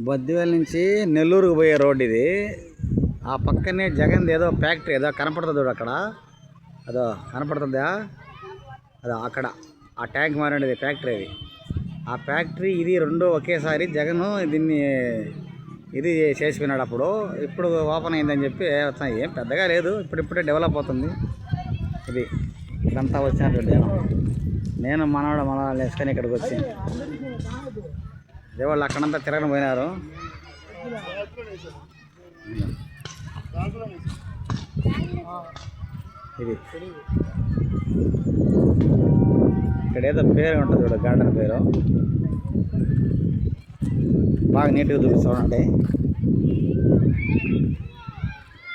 బద్దివేల నుంచి నెల్లూరుకు పోయే రోడ్ ఇది. ఆ పక్కనే జగన్ ఏదో ఫ్యాక్టరీ ఏదో కనపడుతుంది చూడు అక్కడ. అదో కనపడుతుందా? అదో అక్కడ ఆ ట్యాంక్ మారేది ఫ్యాక్టరీ అది. ఆ ఫ్యాక్టరీ ఇది రెండు ఒకేసారి జగన్ దీన్ని ఇది చేసిపోయినాడు అప్పుడు. ఇప్పుడు ఓపెన్ అయిందని చెప్పి ఏం పెద్దగా లేదు, ఇప్పుడిప్పుడే డెవలప్ అవుతుంది. ఇది ఇదంతా వచ్చినట్టు నేను మనవాడు మన వేసుకొని ఇక్కడికి వచ్చి వాళ్ళు అక్కడంతా తిరగని పోయినారు. ఇది ఇక్కడ ఏదో పేరు ఉంటుంది చూడ, గార్డెన్ పేరు బాగా నీట్గా చూపిస్తామండి.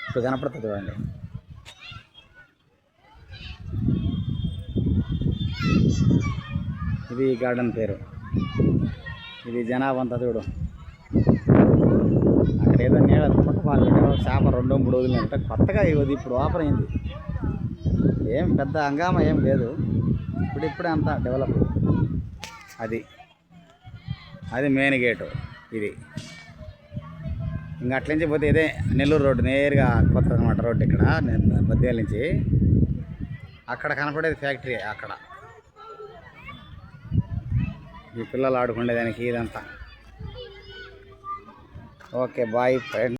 ఇప్పుడు కనపడుతుంది చూడండి. ఇది గార్డెన్ పేరు. ఇది జనాభా అంతా చూడు. అక్కడ ఏదో నీళ్ళ చేప 2-3 వదిలినట్టు కొత్తగా ఇది ఇప్పుడు ఓపెన్ అయింది. ఏం పెద్ద హంగామా ఏం లేదు, ఇప్పుడిప్పుడే అంతా డెవలప్. అది మెయిన్ గేటు. ఇది ఇంకా అట్ల నుంచి పోతే ఇదే నెల్లూరు రోడ్డు నేరుగా కొత్త అనమాట రోడ్డు. ఇక్కడ బద్దేల నుంచి అక్కడ కనపడేది ఫ్యాక్టరీ. అక్కడ ఈ పిల్లలు ఆడుకునేదానికి ఇదంతా. Okay boy friend.